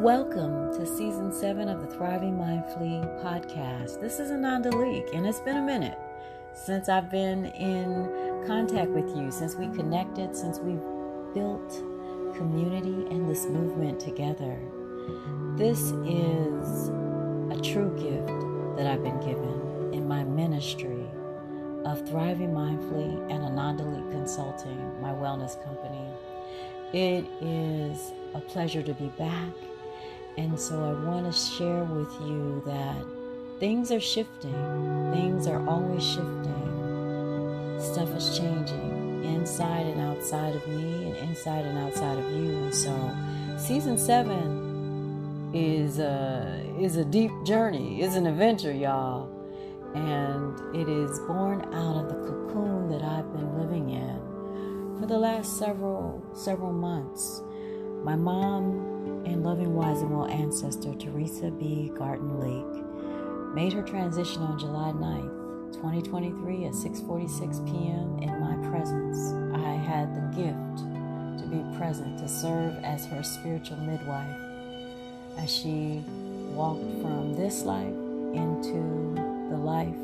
Welcome to Season 7 of the Thriving Mindfully podcast. This is Ananda Leeke, and it's been a minute since I've been in contact with you, since we connected, since we've built community and this movement together. This is a true gift that I've been given in my ministry of Thriving Mindfully and Ananda Leeke Consulting, my wellness company. It is a pleasure to be back. And so I want to share with you that things are shifting. Things are always shifting. Stuff is changing inside and outside of me and inside and outside of you. And so Season 7 is a deep journey. It's an adventure, y'all. And it is born out of the cocoon that I've been living in for the last several months. My mom and loving, wise, and well ancestor, Theresa B. Gartin Leeke, made her transition on July 9th, 2023 at 6:46 p.m. in my presence. I had the gift to be present, to serve as her spiritual midwife as she walked from this life into the life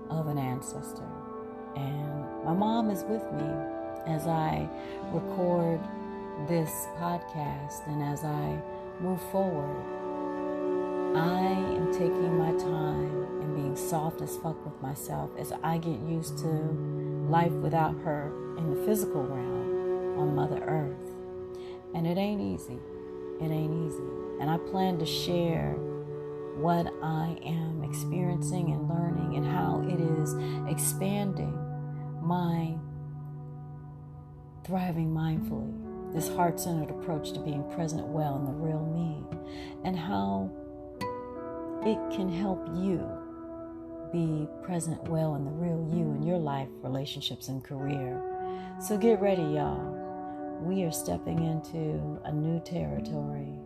of an ancestor. And my mom is with me as I record this podcast, and as I move forward, I am taking my time and being soft as fuck with myself as I get used to life without her in the physical realm on Mother Earth. And it ain't easy. It ain't easy. And I plan to share what I am experiencing and learning and how it is expanding my thriving mindfully, this heart-centered approach to being present well in the real me, and how it can help you be present well in the real you in your life, relationships, and career. So get ready, y'all. We are stepping into a new territory.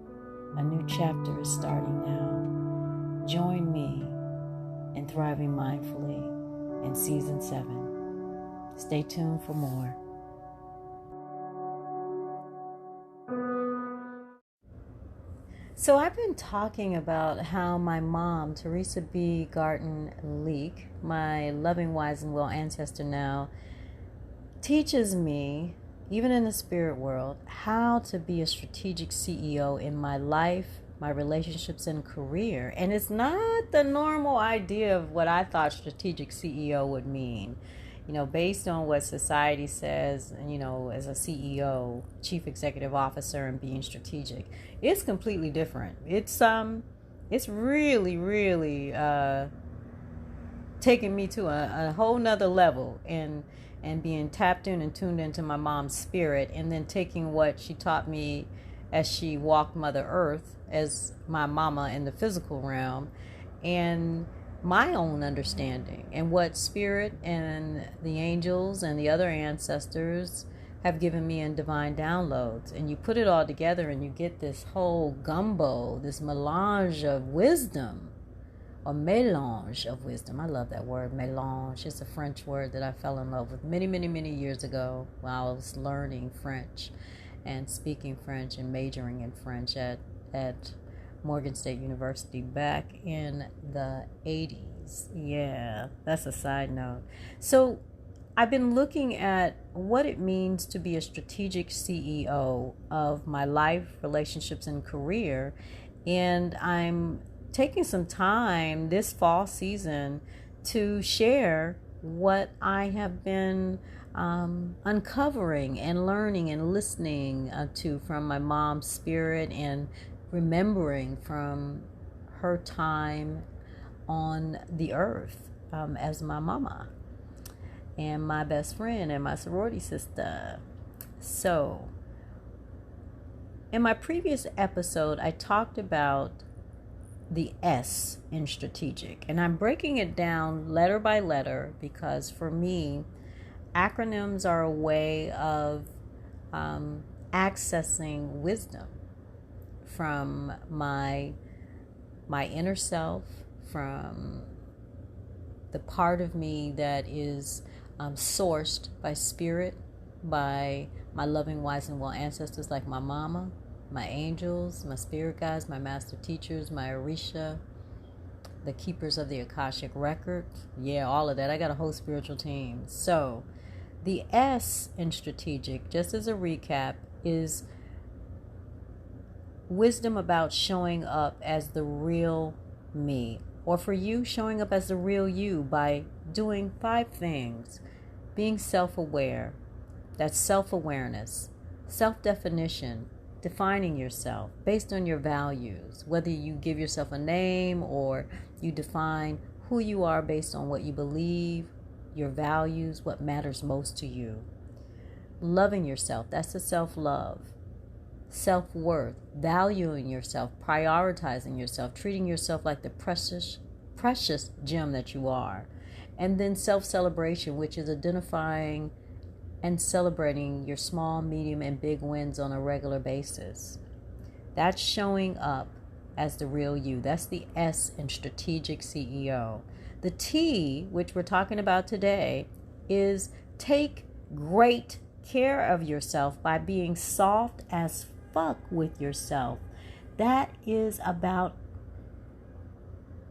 A new chapter is starting now. Join me in Thriving Mindfully in Season 7. Stay tuned for more. So I've been talking about how my mom, Theresa B. Gartin Leeke, my loving, wise, and well ancestor now, teaches me, even in the spirit world, how to be a strategic CEO in my life, my relationships, and career. And it's not the normal idea of what I thought strategic CEO would mean. You know, based on what society says, you know, as a CEO, chief executive officer, and being strategic, it's completely different. It's really taking me to a whole nother level and being tapped in and tuned into my mom's spirit, and then taking what she taught me as she walked Mother Earth as my mama in the physical realm, and my own understanding and what spirit and the angels and the other ancestors have given me in divine downloads. And you put it all together and you get this whole gumbo, this melange of wisdom, or mélange of wisdom. I love that word, mélange. It's a French word that I fell in love with many years ago while I was learning French and speaking French and majoring in French at Morgan State University back in the 80s. Yeah, that's a side note. So I've been looking at what it means to be a strategic CEO of my life, relationships, and career. And I'm taking some time this fall season to share what I have been uncovering and learning and listening to from my mom's spirit, and remembering from her time on the earth as my mama and my best friend and my sorority sister. So in my previous episode, I talked about the S in strategic, and I'm breaking it down letter by letter because for me, acronyms are a way of accessing wisdom from my inner self, from the part of me that is sourced by spirit, by my loving, wise, and well ancestors like my mama, my angels, my spirit guides, my master teachers, my Orisha, the keepers of the Akashic record. Yeah, all of that. I got a whole spiritual team. So the S in strategic, just as a recap, is wisdom about showing up as the real me. Or for you, showing up as the real you by doing 5 things. Being self-aware. That's self-awareness. Self-definition. Defining yourself based on your values. Whether you give yourself a name or you define who you are based on what you believe, your values, what matters most to you. Loving yourself. That's the self-love. Self-worth, valuing yourself, prioritizing yourself, treating yourself like the precious gem that you are. And then self-celebration, which is identifying and celebrating your small, medium, and big wins on a regular basis. That's showing up as the real you. That's the S in strategic CEO. The T, which we're talking about today, is take great care of yourself by being soft as fuck with yourself. That is about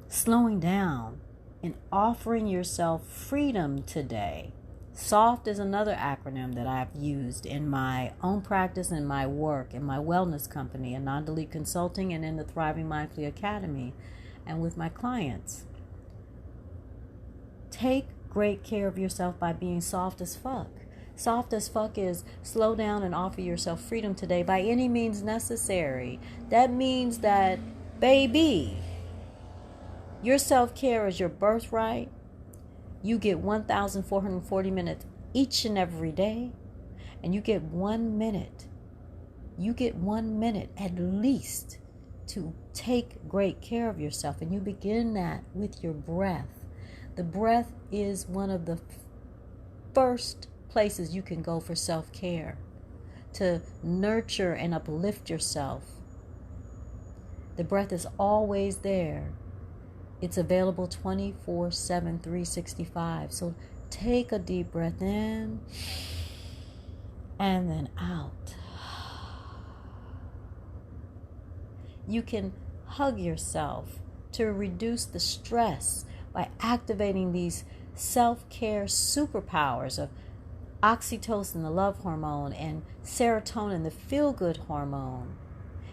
slowing down and offering yourself freedom today. SOFT is another acronym that I've used in my own practice, in my work, in my wellness company, Ananda Leeke Consulting, and in the Thriving Mindfully Academy, and with my clients. Take great care of yourself by being soft as fuck. Soft as fuck is slow down and offer yourself freedom today by any means necessary. That means that, baby, your self-care is your birthright. You get 1,440 minutes each and every day, and you get 1 minute. You get 1 minute at least to take great care of yourself, and you begin that with your breath. The breath is one of the first places you can go for self-care, to nurture and uplift yourself. The breath is always there. It's available 24/7, 365. So take a deep breath in and then out. You can hug yourself to reduce the stress by activating these self-care superpowers of oxytocin, the love hormone, and serotonin, the feel-good hormone.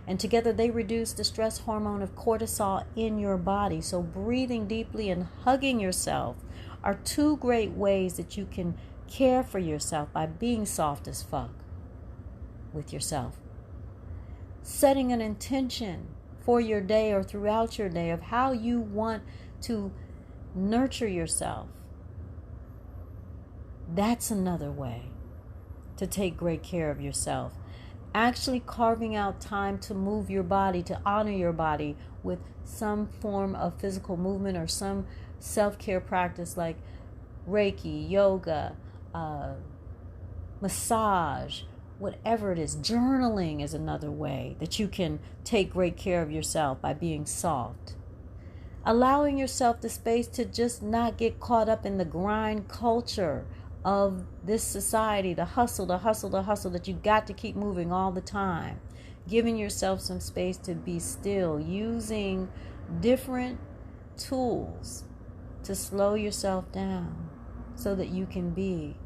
And together they reduce the stress hormone of cortisol in your body. So breathing deeply and hugging yourself are 2 great ways that you can care for yourself by being soft as fuck with yourself. Setting an intention for your day or throughout your day of how you want to nurture yourself. That's another way to take great care of yourself. Actually carving out time to move your body, to honor your body with some form of physical movement or some self-care practice like Reiki, yoga, massage, whatever it is. Journaling is another way that you can take great care of yourself by being soft. Allowing yourself the space to just not get caught up in the grind culture of this society, the hustle that you got to keep moving all the time. Giving yourself some space to be still, using different tools to slow yourself down so that you can be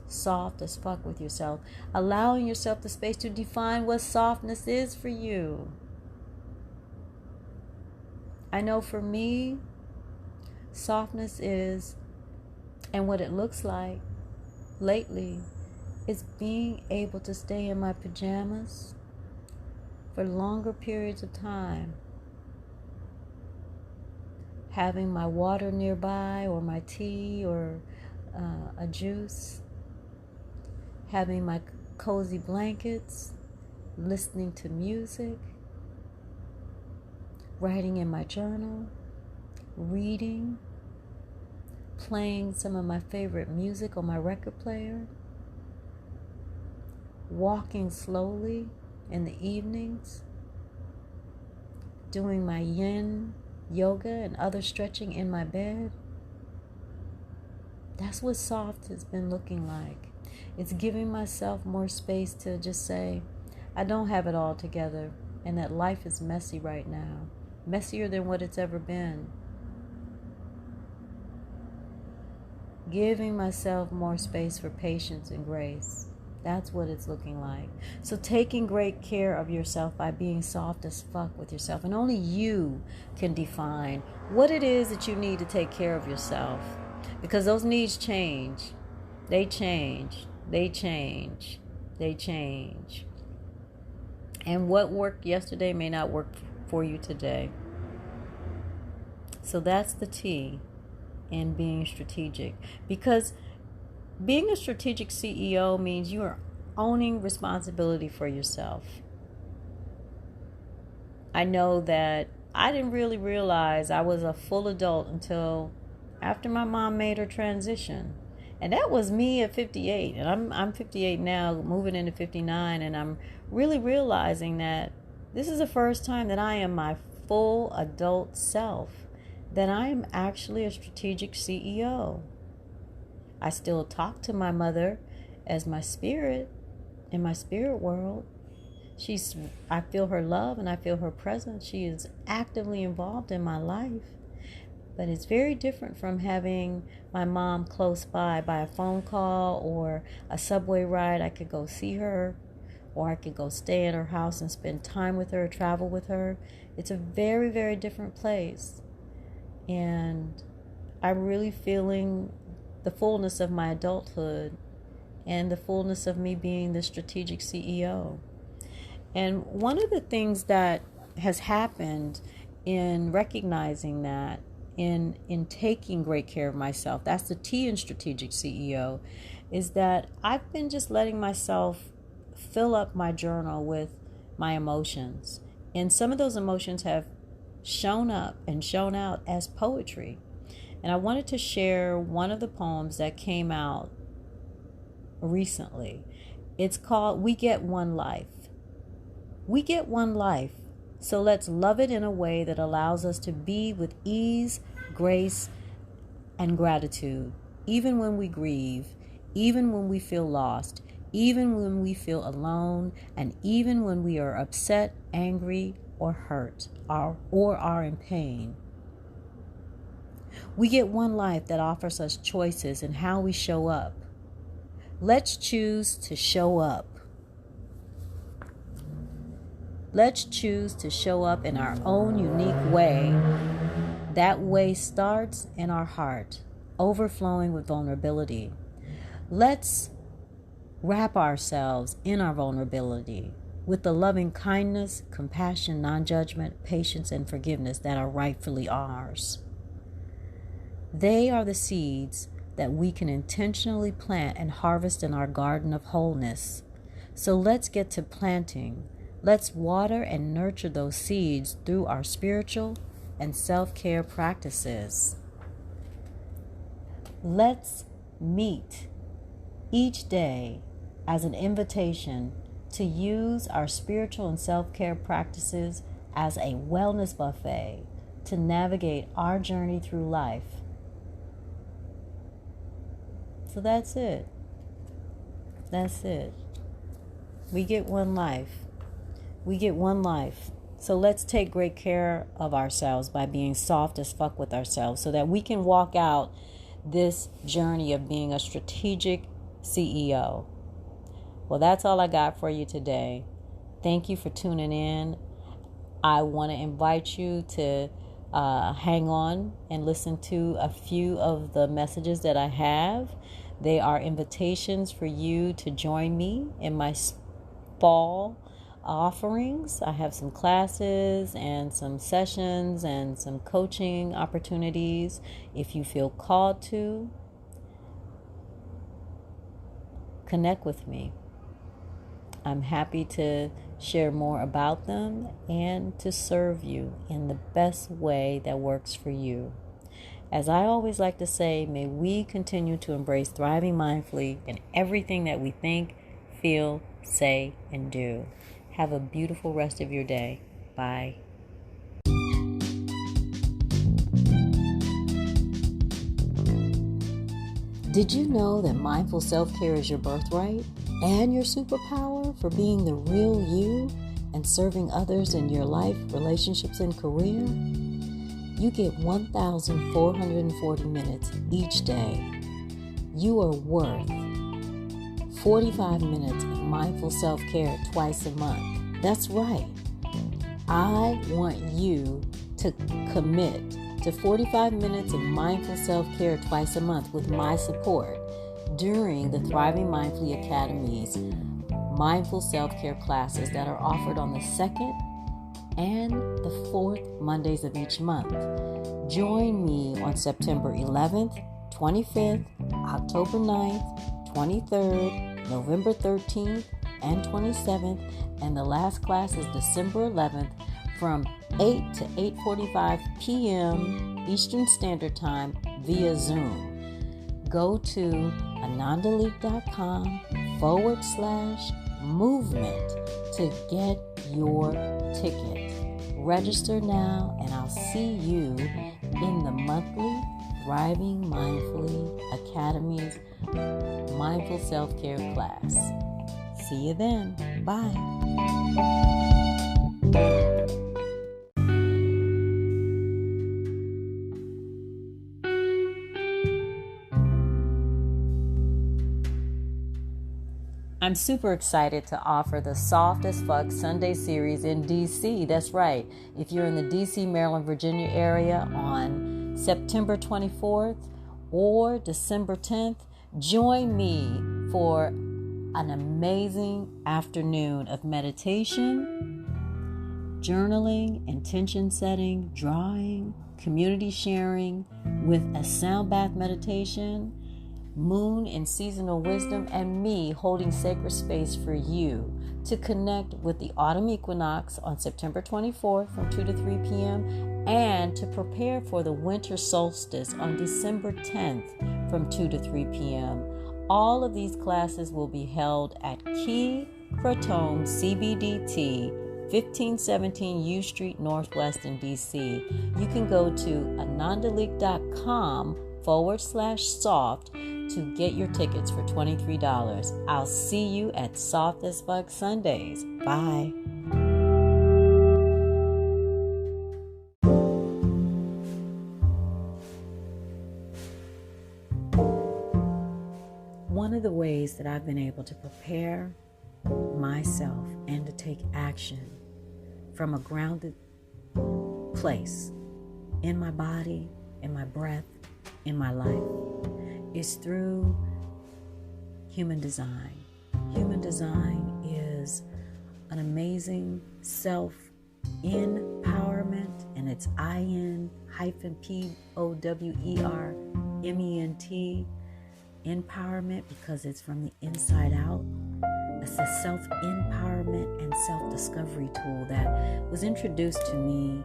soft as fuck with yourself. Allowing yourself the space to define what softness is for you. I know for me, softness is, and what it looks like lately, is being able to stay in my pajamas for longer periods of time. Having my water nearby, or my tea, or a juice. Having my cozy blankets, listening to music, writing in my journal, reading, playing some of my favorite music on my record player, walking slowly in the evenings, doing my yin yoga and other stretching in my bed. That's what soft has been looking like. It's giving myself more space to just say, I don't have it all together, and that life is messy right now, messier than what it's ever been. Giving myself more space for patience and grace. That's what it's looking like. So taking great care of yourself by being soft as fuck with yourself. And only you can define what it is that you need to take care of yourself. Because those needs change. They change. They change. They change. And what worked yesterday may not work for you today. So that's the T in being strategic. Because being a strategic CEO means you are owning responsibility for yourself. I know that I didn't really realize I was a full adult until after my mom made her transition. And that was me at 58. And I'm 58 now, moving into 59. And I'm really realizing that this is the first time that I am my full adult self. That I am actually a strategic CEO. I still talk to my mother as my spirit, in my spirit world. I feel her love and I feel her presence. She is actively involved in my life. But it's very different from having my mom close by a phone call or a subway ride. I could go see her, or I could go stay at her house and spend time with her, travel with her. It's a very, very different place. And I'm really feeling the fullness of my adulthood and the fullness of me being the strategic CEO. And one of the things that has happened in recognizing that, in taking great care of myself, that's the T in strategic CEO, is that I've been just letting myself fill up my journal with my emotions. And some of those emotions have shown up and shown out as poetry. And I wanted to share one of the poems that came out recently. It's called We Get One Life. We get one life, so let's love it in a way that allows us to be with ease, grace, and gratitude, even when we grieve, even when we feel lost, even when we feel alone, and even when we are upset, angry, or hurt, or are in pain. We get one life that offers us choices in how we show up. Let's choose to show up. Let's choose to show up in our own unique way. That way starts in our heart, overflowing with vulnerability. Let's wrap ourselves in our vulnerability with the loving kindness, compassion, non-judgment, patience, and forgiveness that are rightfully ours. They are the seeds that we can intentionally plant and harvest in our garden of wholeness. So let's get to planting. Let's water and nurture those seeds through our spiritual and self-care practices. Let's meet each day as an invitation to use our spiritual and self-care practices as a wellness buffet to navigate our journey through life. So that's it. That's it. We get one life. We get one life. So let's take great care of ourselves by being soft as fuck with ourselves so that we can walk out this journey of being a strategic CEO. Well, that's all I got for you today. Thank you for tuning in. I want to invite you to hang on and listen to a few of the messages that I have. They are invitations for you to join me in my fall offerings. I have some classes and some sessions and some coaching opportunities. If you feel called to, connect with me. I'm happy to share more about them and to serve you in the best way that works for you. As I always like to say, may we continue to embrace thriving mindfully in everything that we think, feel, say, and do. Have a beautiful rest of your day. Bye. Did you know that mindful self-care is your birthright and your superpower for being the real you and serving others in your life, relationships, and career? You get 1,440 minutes each day. You are worth 45 minutes of mindful self-care twice a month. That's right. I want you to commit to 45 minutes of mindful self-care twice a month with my support during the Thriving Mindfully Academy's mindful self-care classes that are offered on the second and the fourth Mondays of each month. Join me on September 11th, 25th, October 9th, 23rd, November 13th, and 27th, and the last class is December 11th from 8 to 8:45 p.m. Eastern Standard Time via Zoom. Go to AnandaLeeke.com/movement to get your ticket. Register now, and I'll see you in the monthly Thriving Mindfully Academy's Mindful Self-Care class. See you then. Bye. I'm super excited to offer the Soft as Fuck Sunday series in DC. That's right. If you're in the DC, Maryland, Virginia area on September 24th or December 10th, join me for an amazing afternoon of meditation, journaling, intention setting, drawing, community sharing with a sound bath meditation, moon and seasonal wisdom, and me holding sacred space for you to connect with the autumn equinox on September 24th from 2 to 3 p.m. and to prepare for the winter solstice on December 10th from 2 to 3 p.m. All of these classes will be held at Key Kratom CBDT, 1517 U Street Northwest in DC. You can go to AnandaLeeke.com/soft to get your tickets for $23. I'll see you at Soft as Fuck Sundays. Bye. One of the ways that I've been able to prepare myself and to take action from a grounded place in my body, in my breath, in my life is through human design. Human design is an amazing self-empowerment, and it's IN-POWERMENT, empowerment, because it's from the inside out. It's a self-empowerment and self-discovery tool that was introduced to me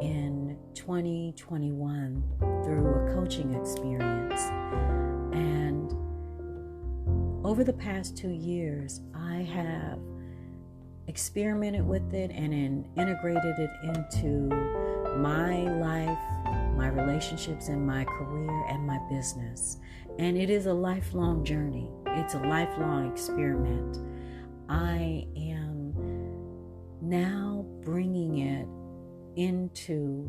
in 2021 through a coaching experience. And over the past 2 years, I have experimented with it and integrated it into my life, my relationships, and my career and my business. And it is a lifelong journey. It's a lifelong experiment. I am now bringing it into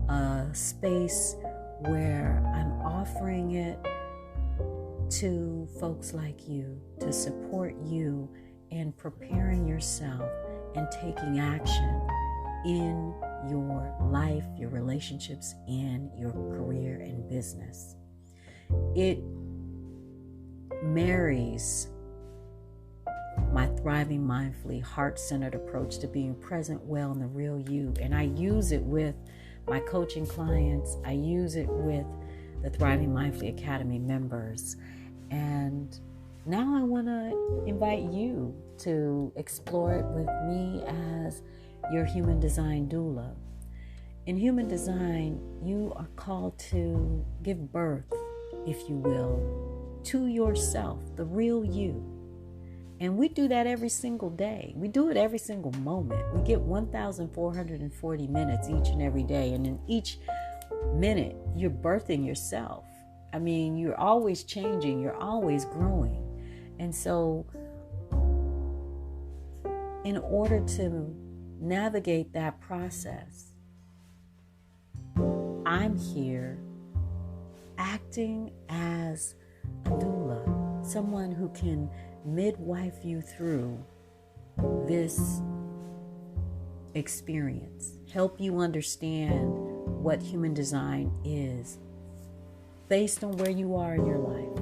a space where I'm offering it to folks like you to support you in preparing yourself and taking action in your life, your relationships, and your career and business. It marries my Thriving Mindfully, heart-centered approach to being present well in the real you. And I use it with my coaching clients. I use it with the Thriving Mindfully Academy members. And now I want to invite you to explore it with me as your human design doula. In human design, you are called to give birth, if you will, to yourself, the real you. And we do that every single day. We do it every single moment. We get 1,440 minutes each and every day. And in each minute, you're birthing yourself I mean, you're always changing, you're always growing. And so in order to navigate that process, I'm here acting as a doula, someone who can midwife you through this experience, help you understand what human design is based on where you are in your life,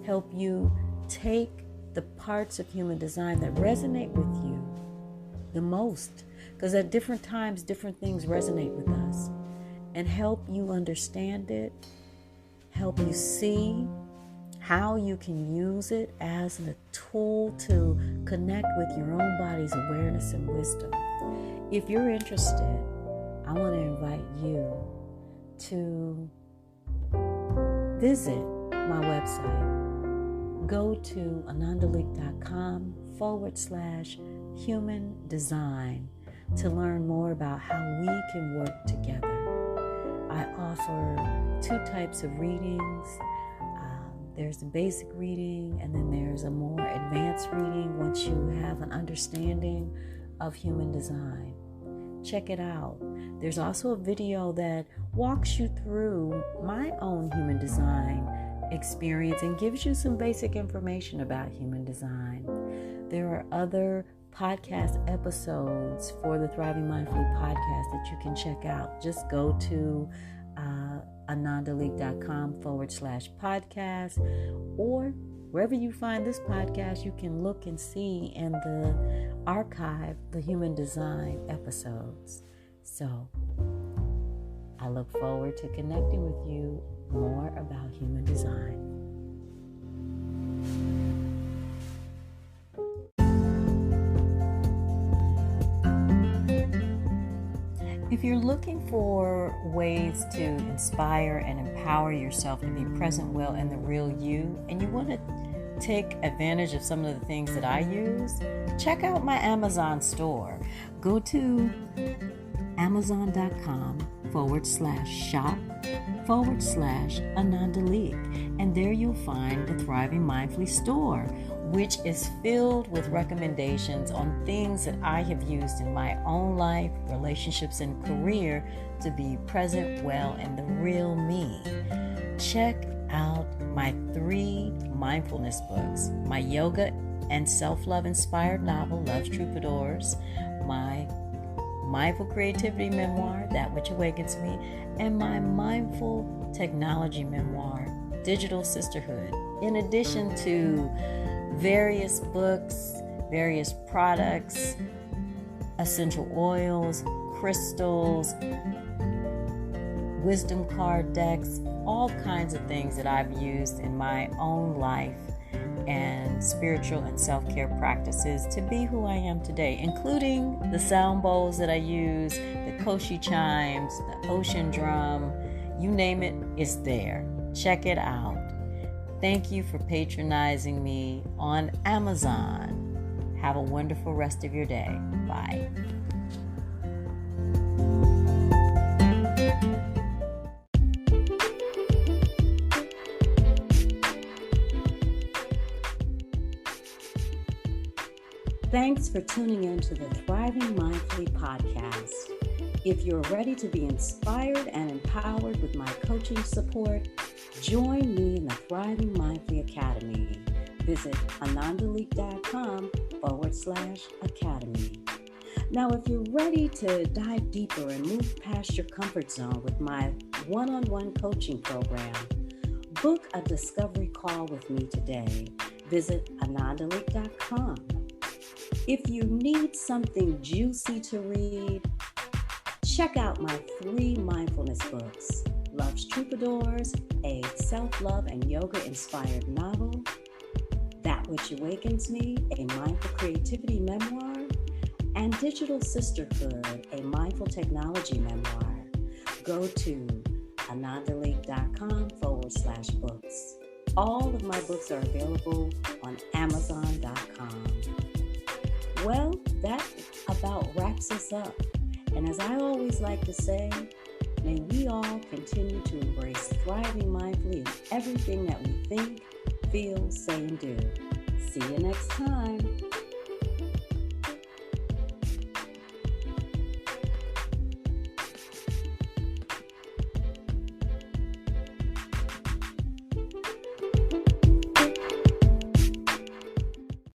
help you take the parts of human design that resonate with you the most, because at different times, different things resonate with us, and help you understand it, help you see how you can use it as a tool to connect with your own body's awareness and wisdom. If you're interested, I want to invite you to visit my website. Go to AnandaLeeke.com/human design to learn more about how we can work together. I offer 2 types of readings. There's a basic reading, and then there's a more advanced reading once you have an understanding of human design. Check it out. There's also a video that walks you through my own human design experience and gives you some basic information about human design. There are other podcast episodes for the Thriving Mindfully podcast that you can check out. Just go to AnandaLeeke.com/podcast, or wherever you find this podcast, you can look and see in the archive the human design episodes. So I look forward to connecting with you more about human design. If you're looking for ways to inspire and empower yourself to be present well in the real you, and you want to take advantage of some of the things that I use, check out my Amazon store. Go to Amazon.com/shop/Ananda Leeke, and there you'll find the Thriving Mindfully store, which is filled with recommendations on things that I have used in my own life, relationships, and career to be present well in the real me. Check out my 3 mindfulness books: my yoga and self-love inspired novel, Love's Troubadours, my mindful creativity memoir, That Which Awakens Me, and my mindful technology memoir, Digital Sisterhood, in addition to various books, various products, essential oils, crystals, wisdom card decks, all kinds of things that I've used in my own life and spiritual and self-care practices to be who I am today, including the sound bowls that I use, the koshi chimes, the ocean drum, you name it, it's there. Check it out. Thank you for patronizing me on Amazon. Have a wonderful rest of your day. Bye. Thanks for tuning in to the Thriving Mindfully podcast. If you're ready to be inspired and empowered with my coaching support, join me in the Thriving Mindfully Academy. Visit AnandaLeeke.com/academy. Now, if you're ready to dive deeper and move past your comfort zone with my one-on-one coaching program, book a discovery call with me today. Visit AnandaLeeke.com. If you need something juicy to read, check out my 3 mindfulness books: Love's Troubadours, a self-love and yoga-inspired novel; That Which Awakens Me, a mindful creativity memoir; and Digital Sisterhood, a mindful technology memoir. Go to AnandaLeeke.com/books. All of my books are available on Amazon.com. Well, that about wraps us up. And as I always like to say, May we all continue to embrace thriving mindfully in everything that we think, feel, say, and do. See you next time.